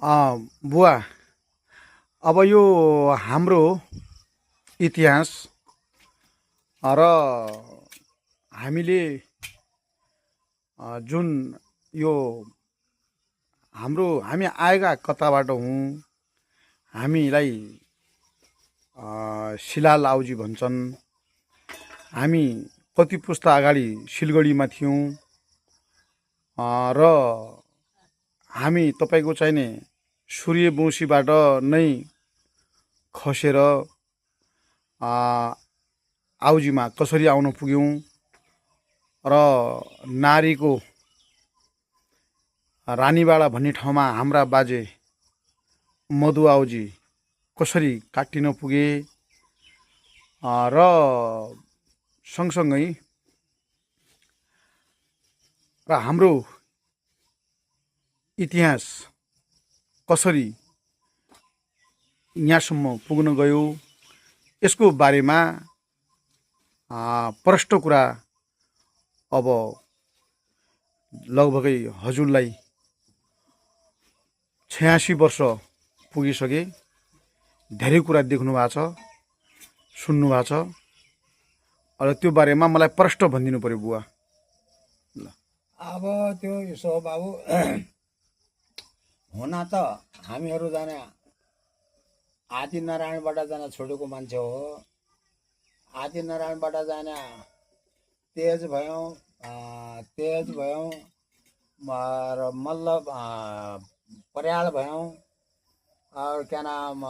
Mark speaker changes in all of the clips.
Speaker 1: बुवा, अब यो हाम्रो इतिहास र हामीले जुन यो हामी आएका कताबाट हौँ, हामीलाई शिलाल आउजी भन्छन्। हामी कति पुस्ता अगाडि सिलगढीमा थियौँ र हामी तपाईँको चाहिने सूर्यवंशीबाट नै खसेर आउजीमा कसरी आउन पुग्यौँ र नारीको रानीबाडा भन्ने ठाउँमा हाम्रा बाजे मधु आउजी कसरी काटिन पुगे र सँगसँगै र हाम्रो इतिहास कसरी यहाँसम्म पुग्न गयो यसको बारेमा प्रष्ट कुरा अब लगभगै हजुरलाई 86 वर्ष पुगिसके। धेरै कुरा देख्नु भएको छ, सुन्नु भएको छ। र त्यो बारेमा मलाई प्रष्ट भनिदिनु पर्यो बुवा। ल
Speaker 2: अब त्यो यसो बाबु हुन त हामीहरू जाने आदिनारायणबाट जान छोडेको मान्छे हो। आदिनारायणबाट जाने तेज भयौँ र मल्ल पर्याल भयौँ और क्या नाम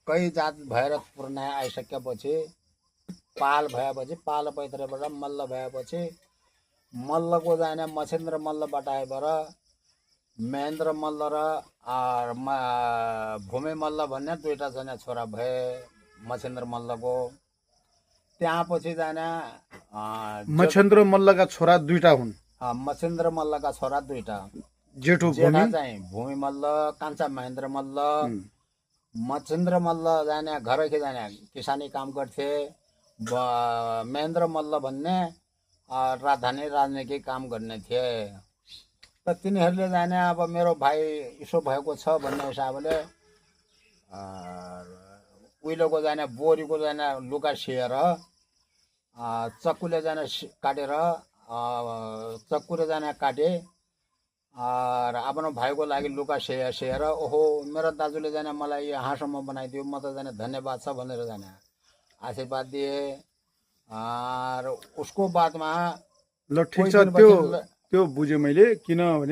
Speaker 2: कई जात भएर पुर्ना आइसकेपछि पाल भएपछि पाल पैत्रबाट मल्ल भएपछि मल्लको जाने मछेन्द्र मल्लबाट आएर महेन्द्र मल्ल र भूमे मल्ल भन्ने दुईटा जना छोरा भए मछेन्द्र मल्लको। त्यहाँ पछि जाने
Speaker 1: मच्छेन्द्र मल्लका छोरा दुईटा हुन्।
Speaker 2: मछेन्द्र मल्लका छोरा दुईटा,
Speaker 1: जेठो
Speaker 2: जेठा चाहिँ भूमि मल्ल, कान्छा महेन्द्र मल्ल। मच्छेन्द्र मल्ल जाने घरकै जाने किसानी काम गर्थे। महेन्द्र मल्ल भन्ने राजधानी राजनीतिक काम गर्ने थिए। त तिनीहरूले जाने अब मेरो भाइ यसो भएको छ भन्ने हिसाबले उहिलेको जाने बोरीको जाने लुगा सिएर चक्कुले जाने काटेर चक्कुले जाने काटे र आफ्नो भाइको लागि लुगा सिएर ओहो मेरो दाजुले जाने मलाई यहाँसम्म बनाइदियो, म त जाने धन्यवाद छ भनेर जाने आशीर्वाद दिए। र उसको बादमा
Speaker 1: ल ठिक छ, त्यो बुझेँ मैले। किनभने